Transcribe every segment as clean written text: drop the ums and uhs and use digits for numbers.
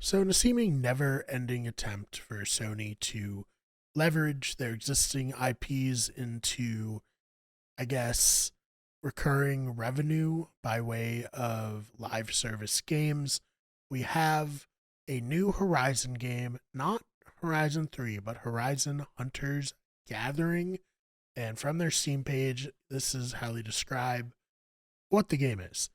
So, in a seeming never ending attempt for Sony to leverage their existing IPs into, I guess, recurring revenue by way of live service games, we have a new Horizon game, not Horizon 3, but Horizon Hunters Gathering. And from their Steam page, this is how they describe what the game is.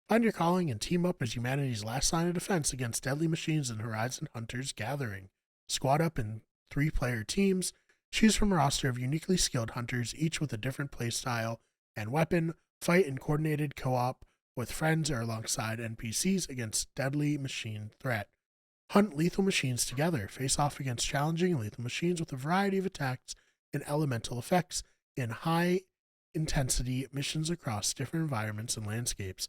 Find your calling and team up as humanity's last line of defense against deadly machines in Horizon Hunters Gathering. Squad up in 3-player teams. Choose from a roster of uniquely skilled hunters, each with a different playstyle and weapon. Fight in coordinated co-op with friends or alongside NPCs against deadly machine threat. Hunt lethal machines together. Face off against challenging and lethal machines with a variety of attacks and elemental effects in high intensity missions across different environments and landscapes.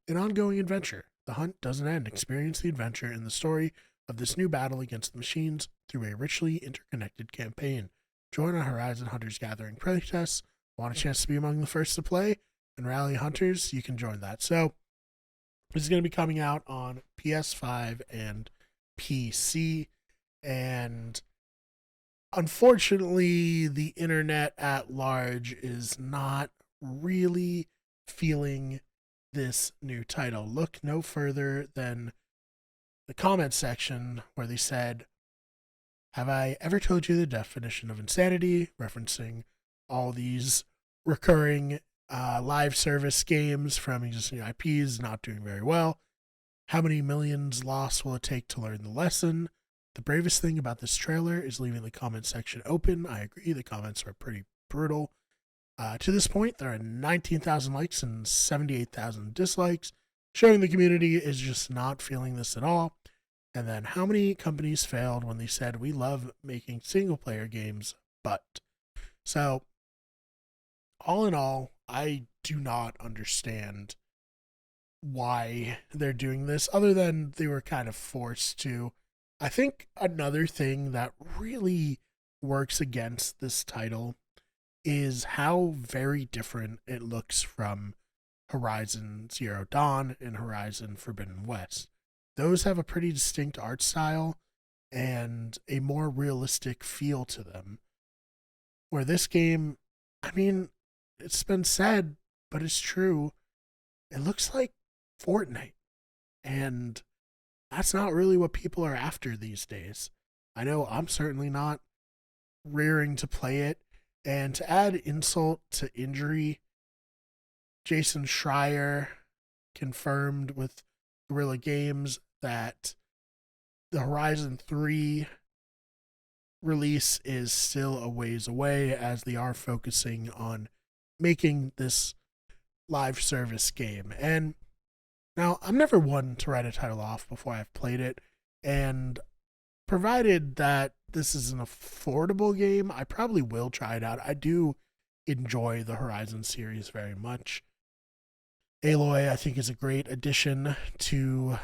An ongoing adventure. The hunt doesn't end. Experience the adventure in the story of this new battle against the machines through a richly interconnected campaign. Join our Horizon Hunters Gathering playtests. Want a chance to be among the first to play and rally hunters? You can join that. So, this is going to be coming out on PS5 and PC. And unfortunately, the internet at large is not really feeling this new title. Look no further than the comment section where they said, "Have I ever told you the definition of insanity?" Referencing all these recurring live service games from existing IPs not doing very well. How many millions lost will it take to learn the lesson? The bravest thing about this trailer is leaving the comment section open. I agree, the comments are pretty brutal. To this point, there are 19,000 likes and 78,000 dislikes, showing the community is just not feeling this at all. And then how many companies failed when they said, "We love making single-player games, but..." So, all in all, I do not understand why they're doing this, other than they were kind of forced to. I think another thing that really works against this title is how very different it looks from Horizon Zero Dawn and Horizon Forbidden West. Those have a pretty distinct art style and a more realistic feel to them. Where this game, I mean, it's been said, but it's true, it looks like Fortnite. And that's not really what people are after these days. I know I'm certainly not rearing to play it. And to add insult to injury, Jason Schreier confirmed with Guerrilla Games that the Horizon 3 release is still a ways away, as they are focusing on making this live service game. And now, I'm never one to write a title off before I've played it, and provided that this is an affordable game, I probably will try it out. I do enjoy the Horizon series very much. Aloy, I think, is a great addition to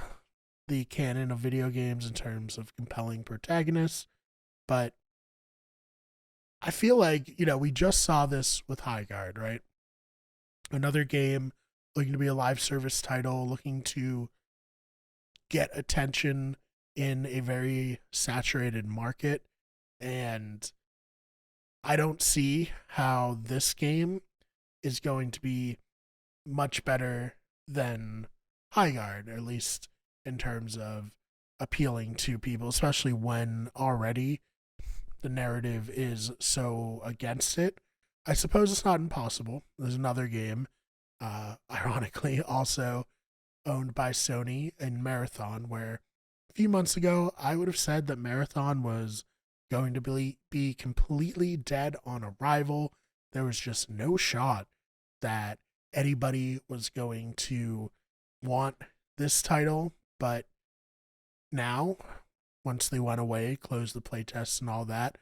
the canon of video games in terms of compelling protagonists, but I feel like, we just saw this with Highguard, right? Another game looking to be a live service title, looking to get attention in a very saturated market. And I don't see how this game is going to be much better than Highguard, or at least in terms of appealing to people, especially when already the narrative is so against it. I suppose it's not impossible. There's another game, ironically, also owned by Sony, in Marathon, where a few months ago I would have said that Marathon was going to be completely dead on arrival. There was just no shot that anybody was going to want this title. But now, once they went away, closed the playtests and all that,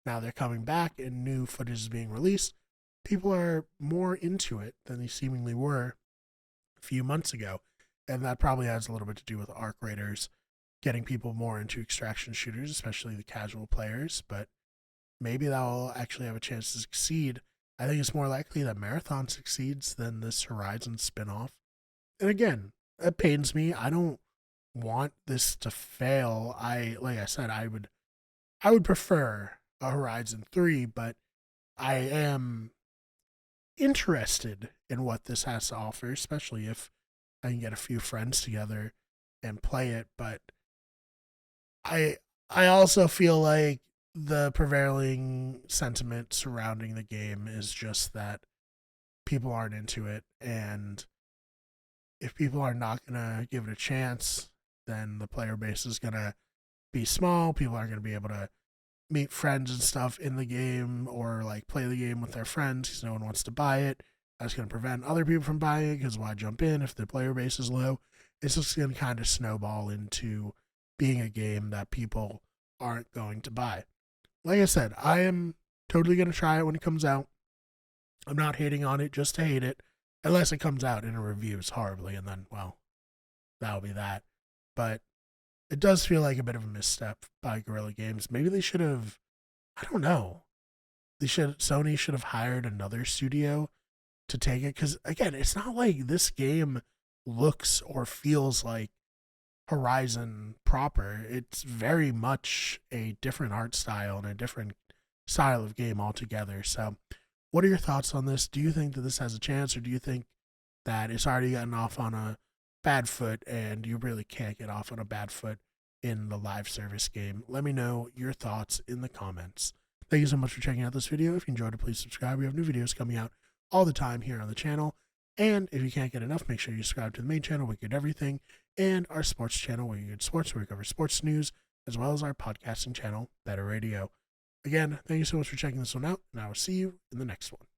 now they're coming back and new footage is being released. People are more into it than they seemingly were a few months ago. And that probably has a little bit to do with Arc Raiders getting people more into extraction shooters, especially the casual players. But maybe that will actually have a chance to succeed. I think it's more likely that Marathon succeeds than this Horizon spinoff. And again, it pains me. I don't want this to fail. Like I said, I would prefer a Horizon 3, but I am interested in what this has to offer, especially if I can get a few friends together and play it. But I I also feel like the prevailing sentiment surrounding the game is just that people aren't into it, and if people are not gonna give it a chance, then the player base is gonna be small. People aren't gonna be able to meet friends and stuff in the game or like play the game with their friends because no one wants to buy it. That's going to prevent other people from buying it because why jump in if the player base is low? It's just going to kind of snowball into being a game that people aren't going to buy. Like I said, I am totally going to try it when it comes out. I'm not hating on it just to hate it, unless it comes out and it reviews horribly, and then, well, that'll be that. But it does feel like a bit of a misstep by Guerrilla Games. Maybe they should have, I don't know. Sony should have hired another studio to take it, cuz again, it's not like this game looks or feels like Horizon proper. It's very much a different art style and a different style of game altogether. So, what are your thoughts on this? Do you think that this has a chance, or do you think that it's already gotten off on a bad foot and you really can't get off on a bad foot in the live service game? Let me know your thoughts in the comments. Thank you so much for checking out this video. If you enjoyed it, please subscribe. We have new videos coming out all the time here on the channel. And if you can't get enough, make sure you subscribe to the main channel, Wicked Everything, and our sports channel, where you get sports, where we cover sports news, as well as our podcasting channel, Better Radio. Again, thank you so much for checking this one out, and I will see you in the next one.